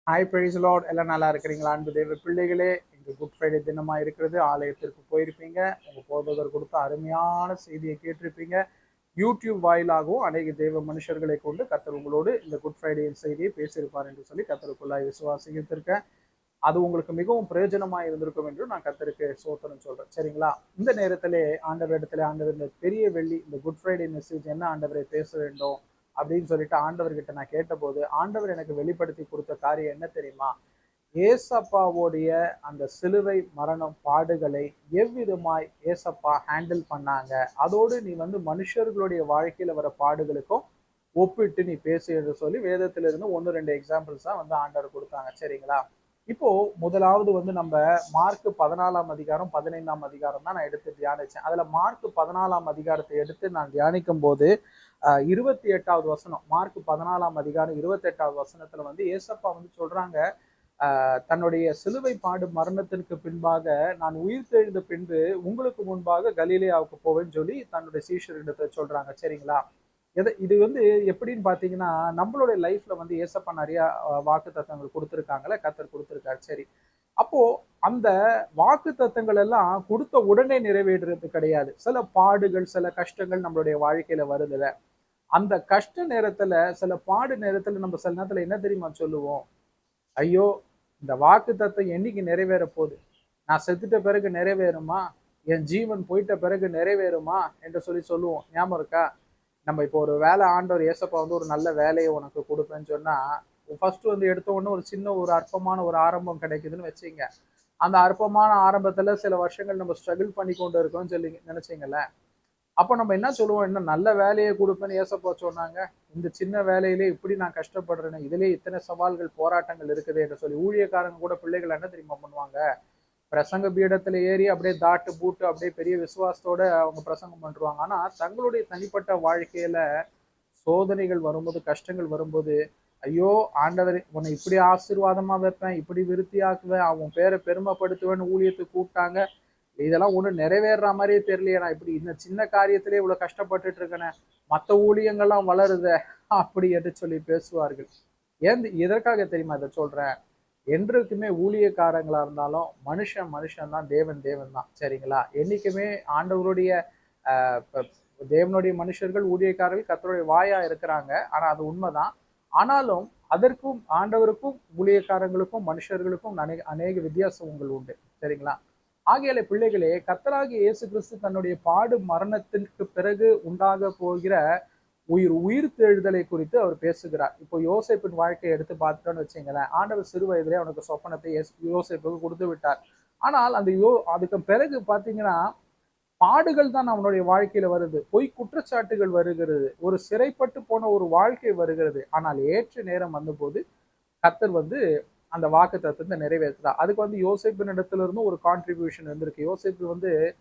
Hi price Lord, எல்லாம் நல்லா இருக்கிறீங்களா? அன்பு தேவ பிள்ளைகளே, இன்று குட் ஃப்ரைடே தினமா இருக்கிறது. ஆலயத்திற்கு போயிருப்பீங்க. உங்க போதகர் கொடுத்த அருமையான செய்தியை கேட்டிருப்பீங்க. யூடியூப் வாயிலாகவும் அநேக தேவ மனுஷர்களை கொண்டு கர்த்தர் உங்களோடு இந்த குட் ஃப்ரைடே செய்தியை பேசியிருப்பார் என்று சொல்லி கர்த்தருக்குள்ளாய் விசுவாசித்திருக்கேன். அது உங்களுக்கு மிகவும் பிரயோஜனமா இருந்திருக்கும் என்று நான் கர்த்தருக்கு சோத்திரம் சொல்றேன். சரிங்களா? இந்த நேரத்திலே ஆண்டவரிடத்திலே, ஆண்டவர் இந்த பெரிய வெள்ளி இந்த குட் ஃப்ரைடே மெசேஜ் என்ன ஆண்டவரை பேச வேண்டும் அப்படின்னு சொல்லிட்டு ஆண்டவர்கிட்ட நான் கேட்டபோது ஆண்டவர் எனக்கு வெளிப்படுத்தி கொடுத்த காரியம் என்ன தெரியுமா? ஏசப்பாவுடைய அந்த சிலுவை மரணம் பாடுகளை எவ்விதமாய் ஏசப்பா ஹேண்டில் பண்ணாங்க, அதோடு நீ மனுஷர்களுடைய வாழ்க்கையில வர பாடுகளுக்கும் ஒப்பிட்டு நீ பேசு என்று சொல்லி வேதத்திலிருந்து 1-2 எக்ஸாம்பிள்ஸ் தான் ஆண்டவர் கொடுத்தாங்க. சரிங்களா? இப்போ முதலாவது நம்ம மார்க் 14ஆம் அதிகாரம் 15ஆம் அதிகாரம் தான் நான் எடுத்து தியானிச்சேன். அதுல மார்க் 14ஆம் அதிகாரத்தை எடுத்து நான் தியானிக்கும் போது 28வது வசனம், மார்க் 14ஆம் அதிகாரம் 28வது வசனத்துல ஏசப்பா சொல்றாங்க, தன்னுடைய சிலுவை பாடு மரணத்திற்கு பின்பாக நான் உயிர் தெழுந்த பின்பு உங்களுக்கு முன்பாக கலிலேயாவுக்கு போவேன்னு சொல்லி தன்னுடைய சீஷர்களிடத்தை சொல்றாங்க. சரிங்களா? இது எப்படின்னு பாத்தீங்கன்னா, நம்மளுடைய லைஃப்ல ஏசப்பா நிறைய வாக்கு தத்தங்கள் கொடுத்துருக்காங்கல்ல, கர்த்தர் கொடுத்துருக்காரு. சரி, அப்போ அந்த வாக்கு தத்தங்கள் எல்லாம் கொடுத்த உடனே நிறைவேறுறது கிடையாது. சில பாடுகள், சில கஷ்டங்கள் நம்மளுடைய வாழ்க்கையில வருதுல, அந்த கஷ்ட நேரத்துல, சில பாடு நேரத்துல நம்ம சில நேரத்துல என்ன தெரியுமா சொல்லுவோம்? ஐயோ, இந்த வாக்கு தத்தம் என்னைக்கு நிறைவேற போகுது? நான் செத்துட்ட பிறகு நிறைவேறுமா? என் ஜீவன் போயிட்ட பிறகு நிறைவேறுமா என்று சொல்லி சொல்லுவோம். ஞாபகம் இருக்கா? நம்ம இப்போ ஒரு வேலை, ஆண்டவர் ஏசப்பா ஒரு நல்ல வேலையை உனக்கு கொடுப்பேன்னு சொன்னா, ஃபர்ஸ்ட் எடுத்த உடனே ஒரு சின்ன ஒரு அற்பமான ஒரு ஆரம்பம் கிடைக்குதுன்னு வச்சுங்க. அந்த அற்பமான ஆரம்பத்துல சில வருஷங்கள் நம்ம ஸ்ட்ரகிள் பண்ணி கொண்டு இருக்கோம்னு சொல்லி நினைச்சீங்கல்ல, அப்போ நம்ம என்ன சொல்லுவோம்? என்ன நல்ல வேலையை கொடுப்பேன்னு ஏசப்பா சொன்னாங்க, இந்த சின்ன வேலையிலே இப்படி நான் கஷ்டப்படுறேன்னு, இதுலயே இத்தனை சவால்கள் போராட்டங்கள் இருக்குது என்று சொல்லி ஊழியக்காரங்க கூட பிள்ளைகள் என்ன தெரியுமா பண்ணுவாங்க? பிரசங்க பீடத்துல ஏறி அப்படியே தாட்டு பூட்டு அப்படியே பெரிய விசுவாசத்தோட அவங்க பிரசங்கம் பண்றாங்க. ஆனா தங்களுடைய தனிப்பட்ட வாழ்க்கையில சோதனைகள் வரும்போது, கஷ்டங்கள் வரும்போது, ஐயோ ஆண்டவர், உன்னை இப்படி ஆசீர்வாதமா வைப்பேன், இப்படி விருத்தியாக்குவேன், அவன் பேரை பெருமைப்படுத்துவேன்னு ஊழியத்துக்கு கூப்பிட்டாங்க, இதெல்லாம் ஒண்ணு நிறைவேற மாதிரியே தெரியலையே, நான் இப்படி இந்த சின்ன காரியத்திலே இவ்வளவு கஷ்டப்பட்டுட்டு இருக்கேனே, மற்ற ஊழியங்கள்லாம் வளருத அப்படி என்று சொல்லி பேசுவார்கள். எதற்காக தெரியுமா இதை சொல்றேன்? என்றைக்குமே ஊழியக்காரங்களா இருந்தாலும் மனுஷன் மனுஷன் தான், தேவன் தேவன் தான். சரிங்களா? என்னைக்குமே ஆண்டவருடைய தேவனுடைய மனுஷர்கள், ஊழியக்காரர்கள் கர்த்தருடைய வாயா இருக்கிறாங்க. ஆனா அது உண்மைதான். ஆனாலும் அதற்கும் ஆண்டவருக்கும் ஊழியக்காரங்களுக்கும் மனுஷர்களுக்கும் அநேக வித்தியாசங்கள் உண்டு. சரிங்களா? ஆகையால பிள்ளைகளே, கர்த்தராகிய இயேசு கிறிஸ்து தன்னுடைய பாடு மரணத்திற்கு பிறகு உண்டாக போகிற உயிர்த்தெழுதலை குறித்து அவர் பேசுகிறார். இப்போ யோசேப்பின் வாழ்க்கையை எடுத்து பார்த்துட்டோன்னு வச்சுங்களேன், ஆண்டவர் சிறு வயதிலே அவனுக்கு சொப்பனத்தை யோசேப்புக்கு கொடுத்து விட்டார். ஆனால் அந்த அதுக்கு பிறகு பார்த்தீங்கன்னா, பாடுகள் தான் அவனுடைய வாழ்க்கையில வருது, பொய் குற்றச்சாட்டுகள் வருகிறது, ஒரு சிறைப்பட்டு போன ஒரு வாழ்க்கை வருகிறது. ஆனால் ஏற்ற நேரம் வந்தபோது கர்த்தர் அந்த வாக்கு தத்துவத்தை நிறைவேற்றுறார். அதுக்கு யோசேப்பின் இடத்துல இருந்து ஒரு கான்ட்ரிபியூஷன் இருந்திருக்கு. யோசேப்பு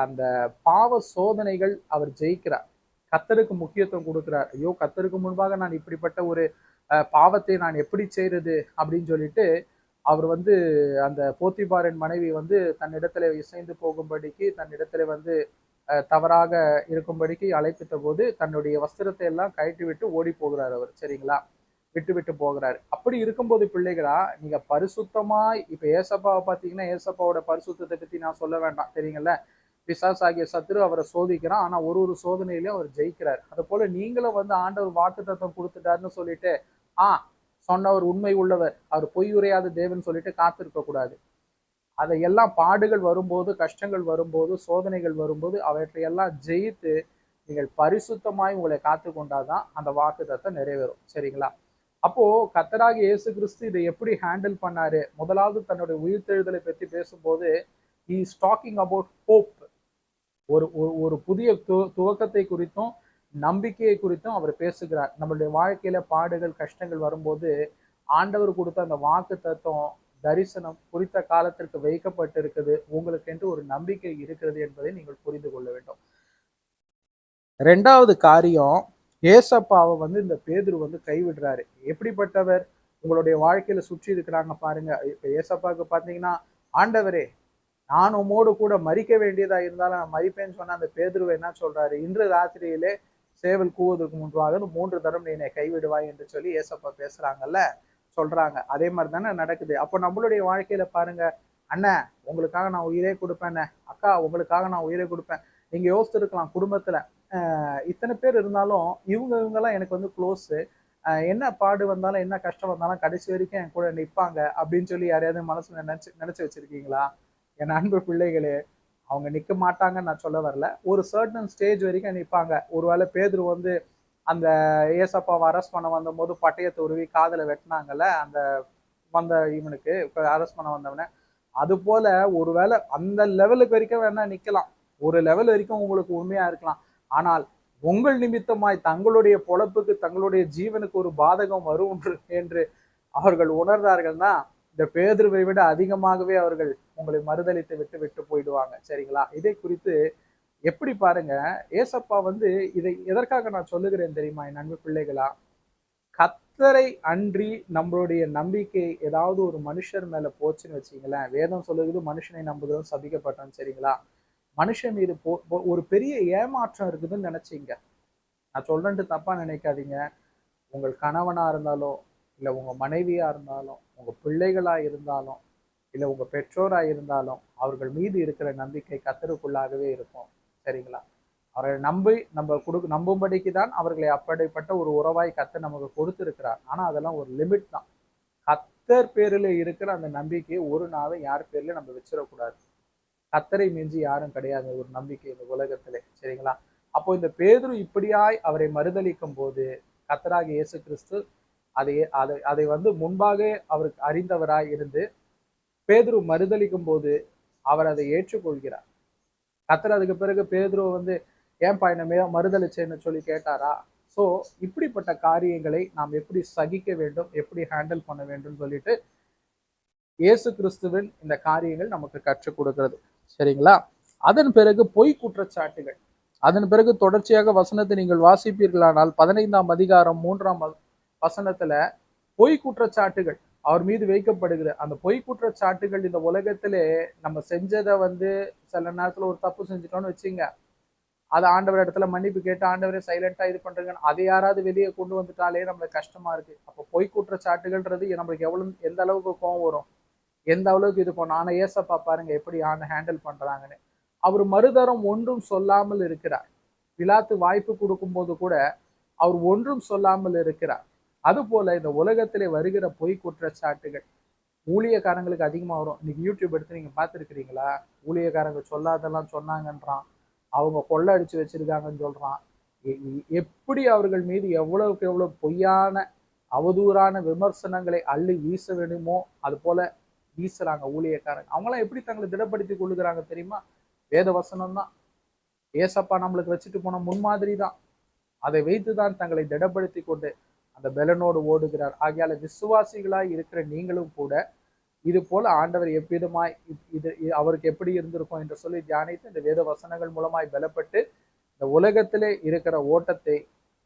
அந்த பாவ சோதனைகள் அவர் ஜெயிக்கிறார், கர்த்தருக்கு முக்கியத்துவம் கொடுக்கிறார். ஐயோ, கர்த்தருக்கு முன்பாக நான் இப்படிப்பட்ட ஒரு பாவத்தை நான் எப்படி செய்யறது அப்படின்னு சொல்லிட்டு அவர் அந்த போத்திபாரின் மனைவி தன்னிடத்துல இசைந்து போகும்படிக்கு, தன்னிடத்துல தவறாக இருக்கும்படிக்கு அழைப்பித்த போது தன்னுடைய வஸ்திரத்தை எல்லாம் கழட்டி விட்டு ஓடி போகிறார் அவர். சரிங்களா? விட்டு விட்டு போகிறாரு. அப்படி இருக்கும்போது பிள்ளைகளா, நீங்க பரிசுத்தமாய், இப்ப ஏசப்பாவை பார்த்தீங்கன்னா, ஏசப்பாவோட பரிசுத்தத்தை பத்தி நான் சொல்ல வேண்டாம், தெரியுங்கல்ல? பிசாஸ் ஆகிய சத்துரு அவரை சோதிக்கிறான். ஆனா ஒரு ஒரு சோதனையிலையும் அவர் ஜெயிக்கிறார். அது போல நீங்களும் ஆண்டவர் வாக்கு தத்தம் கொடுத்துட்டாருன்னு சொல்லிட்டு சொன்னவர் உண்மை உள்ளவர், அவர் பொய் உரையாத தேவன் சொல்லிட்டு காத்திருக்க கூடாது. அதையெல்லாம் பாடுகள் வரும்போது, கஷ்டங்கள் வரும்போது, சோதனைகள் வரும்போது அவற்றையெல்லாம் ஜெயித்து நீங்கள் பரிசுத்தமாய் உங்களை காத்து கொண்டாதான் அந்த வாக்கு தத்தம் நிறைவேறும். சரிங்களா? அப்போ கர்த்தராகிய இயேசு கிறிஸ்து இதை எப்படி ஹேண்டில் பண்ணாரு? முதலாவது தன்னுடைய உயிர்த்தெழுதலை பற்றி பேசும்போது he is talking about hope. ஒரு ஒரு புதிய துவக்கத்தை குறித்தும் நம்பிக்கையை குறித்தும் அவர் பேசுகிறார். நம்மளுடைய வாழ்க்கையில பாடுகள், கஷ்டங்கள் வரும்போது ஆண்டவர் கொடுத்த அந்த வாக்கு தத்துவம், தரிசனம் குறித்த காலத்திற்கு வைக்கப்பட்டிருக்குது, உங்களுக்கு என்று ஒரு நம்பிக்கை இருக்கிறது என்பதை நீங்கள் புரிந்து கொள்ள வேண்டும். ரெண்டாவது காரியம், ஏசப்பாவை இந்த பேதுரு கைவிடுறாரு. எப்படிப்பட்டவர்? உங்களுடைய வாழ்க்கையில சுற்றி இருக்கிறாங்க பாருங்க. இப்ப ஏசப்பாவுக்கு பாத்தீங்கன்னா, ஆண்டவரே, நான் உம்மோடு கூட மறிக்க வேண்டியதா இருந்தாலும் நான் மறிப்பேன்னு சொன்ன அந்த பேதுருவை என்ன சொல்றாரு? இன்று ராத்திரியிலே சேவல் கூவதற்கு முன்பாக 3 தரம் நீ என்னை கைவிடுவாய் என்று சொல்லி ஏசப்பா பேசுறாங்கல்ல. சொல்றாங்க. அதே மாதிரி தானே நடக்குது. அப்போ நம்மளுடைய வாழ்க்கையில பாருங்க, அண்ணன் உங்களுக்காக நான் உயிரே கொடுப்பேன், அக்கா உங்களுக்காக நான் உயிரே கொடுப்பேன். நீங்க யோசிச்சிருக்கலாம் குடும்பத்துல இத்தனை பேர் இருந்தாலும் இவங்கெல்லாம் எனக்கு வந்து க்ளோஸு. என்ன பாடு வந்தாலும் என்ன கஷ்டம் வந்தாலும் கடைசி வரைக்கும் என் கூட நிற்பாங்க அப்படின்னு சொல்லி யாரையாவது மனசுல நினைச்சு வச்சிருக்கீங்களா? என் அன்பு பிள்ளைகளே, அவங்க நிக்க மாட்டாங்கன்னு நான் சொல்ல வரல. ஒரு சர்டன் ஸ்டேஜ் வரைக்கும் நிற்பாங்க. ஒருவேளை பேதுரு வந்து அந்த ஏசப்பாவை அரெஸ்ட் பண்ண வந்த போது பட்டயத்தை உருவி காதல வெட்டினாங்கல்ல, அந்த வந்த இவனுக்கு இப்ப அரெஸ்ட் பண்ண வந்தவன. அது போல ஒருவேளை அந்த லெவலுக்கு வரைக்கும் வேணா நிக்கலாம். ஒரு லெவல் வரைக்கும் உங்களுக்கு உண்மையா இருக்கலாம். ஆனால் உங்கள் நிமித்தமாய் தங்களுடைய பொழப்புக்கு தங்களுடைய ஜீவனுக்கு ஒரு பாதகம் வரும் என்று அவர்கள் உணர்ந்தார்கள்னா இந்த பேதுருவை விட அதிகமாகவே அவர்கள் உங்களை மறுதலித்து விட்டு விட்டு போயிடுவாங்க. சரிங்களா? இதை குறித்து எப்படி பாருங்க, ஏசப்பா வந்து இதை எதற்காக நான் சொல்லுகிறேன் தெரியுமா என் அன்பு பிள்ளைகளா? கத்தரை அன்றி நம்மளுடைய நம்பிக்கை ஏதாவது ஒரு மனுஷர் மேல போச்சுன்னு வச்சுங்களேன், வேதம் சொல்லுகிறது மனுஷனை நம்புகிறதும் சபிக்கப்பட்டான். சரிங்களா? மனுஷன் மீது ஒரு பெரிய ஏமாற்றம் இருக்குதுன்னு நினைச்சீங்க. நான் சொல்றேன்ட்டு தப்பா நினைக்காதீங்க. உங்கள் கணவனா இருந்தாலும், இல்லை உங்க மனைவியா இருந்தாலும், உங்க பிள்ளைகளா இருந்தாலும், இல்லை உங்க பெற்றோரா இருந்தாலும், அவர்கள் மீது இருக்கிற நம்பிக்கை கர்த்தருக்குள்ளாகவே இருக்கும். சரிங்களா? அவர்களை நம்பும்படிக்கு தான் அவர்களை அப்படிப்பட்ட ஒரு உறவாய் கர்த்தர் நமக்கு கொடுத்திருக்கிறார். ஆனா அதெல்லாம் ஒரு லிமிட் தான். கர்த்தர் பேரில் இருக்கிற அந்த நம்பிக்கையை ஒரு நாளும் யார் பேர்ல நம்ம வச்சிடக்கூடாது. கர்த்தரை மிஞ்சி யாரும் கிடையாது ஒரு நம்பிக்கை இந்த உலகத்திலே. சரிங்களா? அப்போ இந்த பேதுரு இப்படியாய் அவரை மறுதலிக்கும் போது கர்த்தராகிய இயேசு கிறிஸ்து அதை வந்து முன்பாக அவருக்கு அறிந்தவராய் இருந்து பேதுரு மறுதலிக்கும் போது அவர் அதை ஏற்றுக்கொள்கிறார். கர்த்தர் அதுக்கு பிறகு பேதுருவை வந்து ஏன்பா என்ன மறுதலிச்சேன்னு சொல்லி கேட்டாரா? ஸோ இப்படிப்பட்ட காரியங்களை நாம் எப்படி சகிக்க வேண்டும், எப்படி ஹேண்டில் பண்ண வேண்டும் சொல்லிட்டு இயேசு கிறிஸ்துவின் இந்த காரியங்கள் நமக்கு கற்றுக் கொடுக்கிறது. சரிங்களா? அதன் பிறகு பொய் குற்றச்சாட்டுகள். அதன் பிறகு தொடர்ச்சியாக வசனத்தை நீங்கள் வாசிப்பீர்களானால் 15ஆம் அதிகாரம் 3ஆம் வசனத்துல பொய் குற்றச்சாட்டுகள் அவர் மீது வைக்கப்படுகிற அந்த பொய் குற்றச்சாட்டுகள் இந்த உலகத்திலே நம்ம செஞ்சதை வந்து சில நேரத்துல ஒரு தப்பு செஞ்சுட்டோம்னு வச்சுங்க, அதை ஆண்டவர் இடத்துல மன்னிப்பு கேட்டு ஆண்டவரே சைலண்டா இது பண்றீங்க, அதை யாராவது வெளியே கொண்டு வந்துட்டாலே நம்மளுக்கு கஷ்டமா இருக்கு. அப்போ பொய் குற்றச்சாட்டுகள்ன்றது நம்மளுக்கு எந்த அளவுக்கு கோவம் வரும், எந்த அளவுக்கு இது பண்ணும். ஆனா ஏசப்பா பாருங்க எப்படி ஹேண்டில் பண்றாங்கன்னு. அவர் மறுதரம் ஒன்றும் சொல்லாமல் இருக்கிறார். பிலாத்து வாய்ப்பு கொடுக்கும் போது கூட அவர் ஒன்றும் சொல்லாமல் இருக்கிறார். அது போல இந்த உலகத்திலே வருகிற பொய் குற்றச்சாட்டுகள் ஊழியக்காரங்களுக்கு அதிகமா வரும். இன்னைக்கு யூடியூப் எடுத்து நீங்க பார்த்துருக்கிறீங்களா? ஊழியக்காரங்க சொல்லாதெல்லாம் சொன்னாங்கன்றான், அவங்க கொள்ளை அடிச்சு வச்சிருக்காங்கன்னு சொல்றான். எப்படி அவர்கள் மீது எவ்வளவுக்கு எவ்வளவு பொய்யான அவதூறான விமர்சனங்களை அள்ளி வீச வேண்டுமோ அது போல வீசுறாங்க ஊழியக்காரங்க. அவங்களாம் எப்படி தங்களை திடப்படுத்தி கொள்ளுகிறாங்க தெரியுமா? வேத வசனம் தான். ஏசப்பா நம்மளுக்கு வச்சுட்டு போன முன்மாதிரி தான். அதை வைத்துதான் தங்களை திடப்படுத்தி கொண்டு அந்த பெலனோடு ஓடுகிறார். ஆகையால விசுவாசிகளாய் இருக்கிற நீங்களும் கூட இது போல ஆண்டவர் எவ்விதமாய் இது அவருக்கு எப்படி இருந்திருக்கும் என்று சொல்லி தியானித்து இந்த வேத வசனங்கள் மூலமாய் பலப்பட்டு இந்த உலகத்திலே இருக்கிற ஓட்டத்தை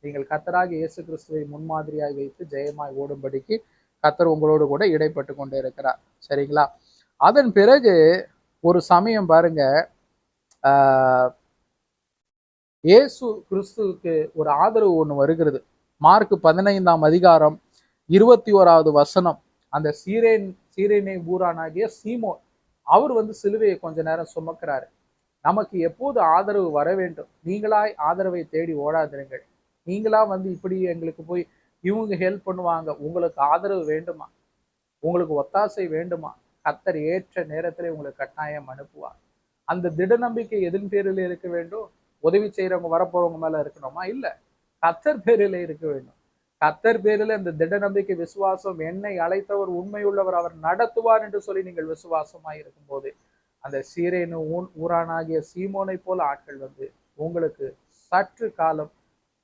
நீங்கள் கர்த்தராகிய இயேசு கிறிஸ்துவை முன்மாதிரியாய் வைத்து ஜெயமாய் ஓடும்படிக்கு கர்த்தர் உங்களோடு கூட இடைப்பட்டு கொண்டே இருக்கிறார். சரிங்களா? அதன் பிறகு ஒரு சமயம் பாருங்க, இயேசு கிறிஸ்துவுக்கு ஒரு ஆதரவு ஒண்ணு வருகிறது. மார்க் 15ஆம் அதிகாரம் 21வது வசனம். அந்த சீரேனை ஊரானாகிய சீமோன் அவர் வந்து சிலுவையை கொஞ்ச நேரம் சுமக்கிறாரு. நமக்கு எப்போது ஆதரவு வர வேண்டும், நீங்களாய் ஆதரவை தேடி ஓடாதிருங்கள். நீங்களா வந்து இப்படி எங்களுக்கு போய் இவங்க ஹெல்ப் பண்ணுவாங்க, உங்களுக்கு ஆதரவு வேண்டுமா, உங்களுக்கு ஒத்தாசை வேண்டுமா, கர்த்தர் ஏற்ற நேரத்திலே உங்களுக்கு கட்டாயம் அனுப்புவார். அந்த திட நம்பிக்கை எதன் பேரில் இருக்க வேண்டும்? உதவி செய்யறவங்க வரப்போறவங்க மேல இருக்கணுமா? இல்ல, கர்த்தர் பேரில இருக்க வேண்டும். கர்த்தர் பேரில் இந்த திட நம்பிக்கை விசுவாசம், என்னை அழைத்தவர் உண்மையுள்ளவர், அவர் நடத்துவார் என்று சொல்லி நீங்கள் விசுவாசமாய் இருக்கும் போது அந்த சீரேனு ஊரானாகிய சீமோனை போல ஆட்கள் வந்து உங்களுக்கு சற்று காலம்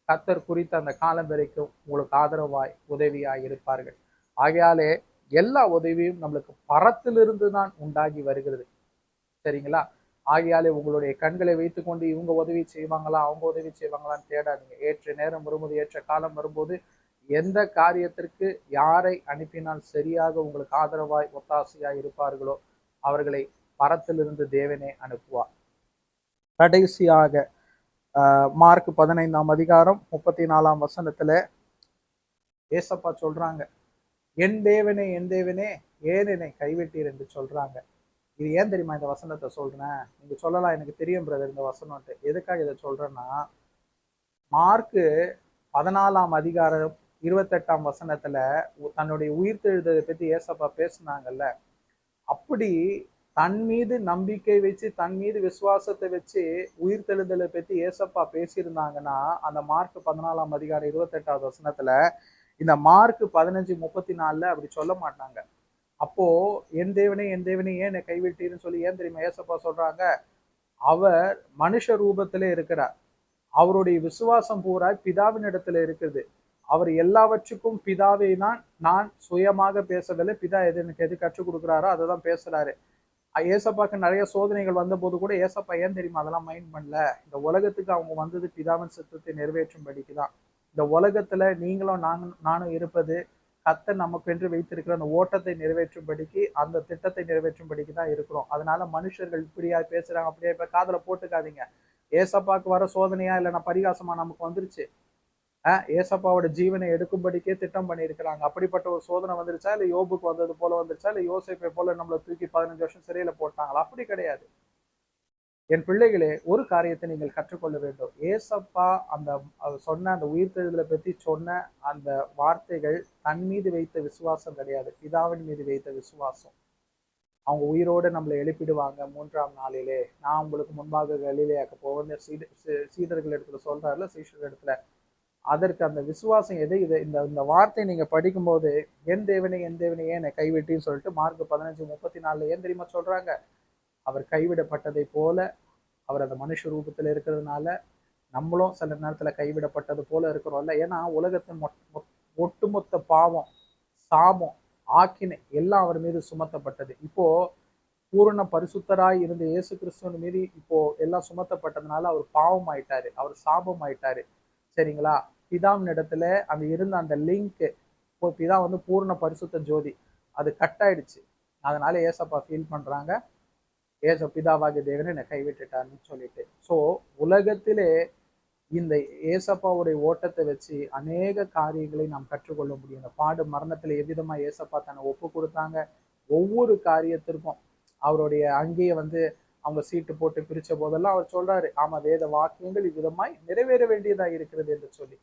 கர்த்தர் குறித்த அந்த காலம் வரைக்கும் உங்களுக்கு ஆதரவாய் உதவியாய் இருப்பார்கள். ஆகையாலே எல்லா உதவியும் நம்மளுக்கு பரத்திலிருந்து தான் உண்டாகி வருகிறது. சரிங்களா? ஆகையாலே உங்களுடைய கண்களை வைத்துக்கொண்டு இவங்க உதவி செய்வாங்களா அவங்க உதவி செய்வாங்களான்னு தேடாதீங்க. ஏற்ற நேரம் வரும்போது, ஏற்ற காலம் வரும்போது எந்த காரியத்திற்கு யாரை அனுப்பினால் சரியாக உங்களுக்கு ஆதரவாய் ஒத்தாசையாய் இருப்பார்களோ அவர்களை பரத்திலிருந்து தேவனே அனுப்புவார். கடைசியாக மார்க் 15ஆம் அதிகாரம் 34ஆம் வசனத்துல ஏசப்பா சொல்றாங்க, என் தேவனே ஏன் என்னை கைவிட்டீர் என்று சொல்றாங்க. இது ஏன் தெரியுமா இந்த வசனத்தை சொல்றேன்? நீங்க சொல்லலாம் எனக்கு தெரியும் பிரதர் இந்த வசனம்ட்டு. எதுக்காக இதை சொல்றேன்னா, மார்க்கு 14ஆம் அதிகாரம் 28ஆம் வசனத்துல தன்னுடைய உயிர்த்தெழுதலை பத்தி ஏசப்பா பேசுனாங்கல்ல, அப்படி தன் மீது நம்பிக்கை வச்சு தன் மீது விசுவாசத்தை வச்சு உயிர்த்தெழுதலை பத்தி ஏசப்பா பேசியிருந்தாங்கன்னா, அந்த மார்க் 14ஆம் அதிகாரம் 28ஆவது வசனத்துல இந்த மார்க் 15:34 அப்படி சொல்ல மாட்டாங்க. அப்போ என் தேவனே ஏன் என்னை கைவிட்டீர்னு சொல்லி ஏன் தெரியுமா ஏசப்பா சொல்றாங்க? அவர் மனுஷ ரூபத்திலே இருக்கிறார். அவருடைய விசுவாசம் பூரா பிதாவின் இடத்துல இருக்குது. அவர் எல்லாவற்றுக்கும் பிதாவை தான் நான் சுயமாக பேசவில்லை. பிதா எனக்கு எது கற்றுக் கொடுக்குறாரோ அதை தான் பேசுறாரு. ஏசப்பாக்கு நிறைய சோதனைகள் வந்த போது கூட ஏசப்பா ஏன் தெரியுமா அதெல்லாம் மைண்ட் பண்ணல? இந்த உலகத்துக்கு அவங்க வந்தது பிதாவின் சித்தத்தை நிறைவேற்றும்படிக்கு தான். இந்த உலகத்துல நீங்களும் நானும் இருப்பது கர்த்தர் நமக்கென்று வைத்திருக்கிற அந்த ஓட்டத்தை நிறைவேற்றும்படிக்கு, அந்த திட்டத்தை நிறைவேற்றும்படிக்கு தான் இருக்கிறோம். அதனால மனுஷர்கள் இப்படியா பேசுறாங்க அப்படியா இப்ப காதுல போட்டுக்காதீங்க. ஏசப்பாக்கு வர சோதனையா இல்லைன்னா பரிகாசமா நமக்கு வந்துருச்சு. ஏசப்பாவோட ஜீவனை எடுக்கும்படிக்கே திட்டம் பண்ணியிருக்கிறாங்க. அப்படிப்பட்ட ஒரு சோதனை வந்துருச்சா? இல்ல யோபுக்கு வந்தது போல வந்துருச்சா? இல்ல யோசேப்பை போல நம்மளை தூக்கி 15 வருஷம் சிறையில போட்டாங்களா? அப்படி கிடையாது. என் பிள்ளைகளே, ஒரு காரியத்தை நீங்கள் கற்றுக்கொள்ள வேண்டும். ஏசப்பா அந்த சொன்ன அந்த உயிர்த்தெழுதலை பற்றி சொன்ன அந்த வார்த்தைகள் தன் மீது வைத்த விசுவாசம் கிடையாது, பிதாவின் மீது வைத்த விசுவாசம். அவங்க உயிரோடு நம்மளை எழுப்பிடுவாங்க 3ஆம் நாளிலே, நான் உங்களுக்கு முன்பாக கலிலேயாக்க போவேன் சீடர்கள் இடத்துல சொல்றாருல, சீஷர்கள் இடத்துல. அதற்கு அந்த விசுவாசம் எது? இது இந்த வார்த்தை நீங்க படிக்கும்போது என் தேவனே ஏன் என்னை கைவிட்டின்னு சொல்லிட்டு மார்க் 15:34 ஏன் தெரியுமா சொல்றாங்க? அவர் கைவிடப்பட்டதை போல அவர் அந்த மனுஷ ரூபத்துல இருக்கிறதுனால நம்மளும் சில நேரத்துல கைவிடப்பட்டது போல இருக்கிறோம்ல. ஏன்னா உலகத்தின் ஒட்டுமொத்த பாவம், சாபம், ஆக்கினை எல்லாம் அவர் மீது சுமத்தப்பட்டது. இப்போ பூரண பரிசுத்தராய் இருந்த இயேசு கிறிஸ்துவின் மீது இப்போ எல்லாம் சுமத்தப்பட்டதுனால அவர் பாவம் ஆயிட்டாரு, அவர் சாபம் ஆயிட்டாரு. சரிங்களா? பிதாவின் இடத்துல அந்த இருந்த அந்த லிங்க், பிதா பூர்ண பரிசுத்த ஜோதி, அது கட் ஆயிடுச்சு. அதனால ஏசப்பா ஃபீல் பண்றாங்க, பிதாவாகிய தேவனை என்னை கைவிட்டுட்டாருன்னு சொல்லிட்டு. ஸோ உலகத்திலே இந்த ஏசப்பாவுடைய ஓட்டத்தை வச்சு அநேக காரியங்களை நாம் கற்றுக்கொள்ள முடியும். இந்த பாடு மரணத்துல எவ்விதமா ஏசப்பா தன்னை ஒப்பு கொடுத்தாங்க, ஒவ்வொரு காரியத்திற்கும் அவருடைய அங்கேயே அவங்க சீட்டு போட்டு பிரிச்ச போதெல்லாம் அவர் சொல்றாரு, ஆமா வேத வாக்கியங்கள் இவ்விதமாய் நிறைவேற வேண்டியதா இருக்கிறது என்று சொல்லி.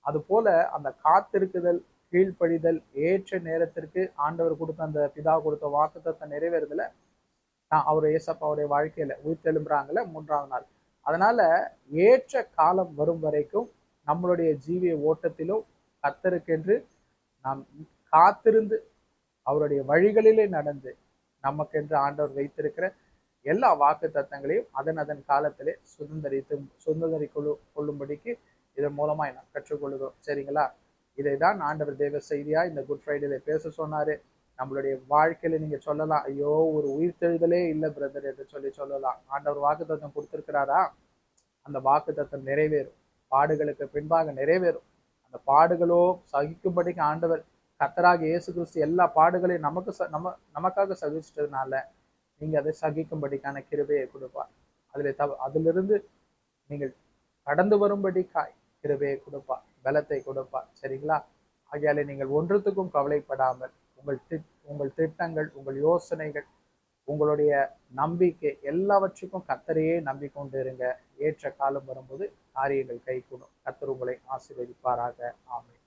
அது போல அந்த காத்திருக்குதல், கீழ்ப்படிதல், ஏற்ற நேரத்திற்கு ஆண்டவர் கொடுத்த அந்த பிதா கொடுத்த வாக்குத்தத்தை நிறைவேறுதல அவர் ஏசப்பாவுடைய வாழ்க்கையில உயிர்த்தெழும்புறாங்கல்ல 3ஆம் நாள். அதனால ஏற்ற காலம் வரும் வரைக்கும் நம்மளுடைய ஜீவிய ஓட்டத்திலும் கர்த்தருக்கென்று நாம் காத்திருந்து அவருடைய வழிகளிலே நடந்து நமக்கென்று ஆண்டவர் வைத்திருக்கிற எல்லா வாக்கு தத்தங்களையும் அதன் காலத்திலே கொள்ளும்படிக்கு இதன் மூலமா நாம் கற்றுக்கொள்ளுகிறோம். சரிங்களா? இதைதான் ஆண்டவர் தேவ செய்தியா இந்த குட் ஃப்ரைடேல பேச சொன்னாரு. நம்மளுடைய வாழ்க்கையில நீங்க சொல்லலாம், ஐயோ ஒரு உயிர்த்தெழுதலே இல்லை பிரதர் என்று சொல்லலாம். ஆண்டவர் வாக்குத்தத்தம் கொடுத்திருக்கிறாரா? அந்த வாக்குத்தத்தம் நிறைவேறும், பாடுகளுக்கு பின்பாக நிறைவேறும். அந்த பாடுகளோ சகிக்கும்படிக்கு ஆண்டவர் கர்த்தராக இயேசு கிறிஸ்து எல்லா பாடுகளையும் நமக்காக சகிச்சிட்டதுனால நீங்க அதை சகிக்கும்படிக்கான கிருபையை கொடுப்பார். அதிலிருந்து நீங்கள் கடந்து வரும்படி கிருபையை கொடுப்பார், பலத்தை கொடுப்பார். சரிங்களா? ஆகையாலே நீங்கள் ஒன்றுத்துக்கும் கவலைப்படாமல் உங்கள் திட்டங்கள், உங்கள் யோசனைகள், உங்களுடைய நம்பிக்கை எல்லாவற்றுக்கும் கர்த்தரையே நம்பிக்கொண்டு இருங்க. ஏற்ற காலம் வரும்போது காரியங்கள் கைகூடும். கர்த்தர் உங்களை ஆசீர்வதிப்பாராக. ஆமென்.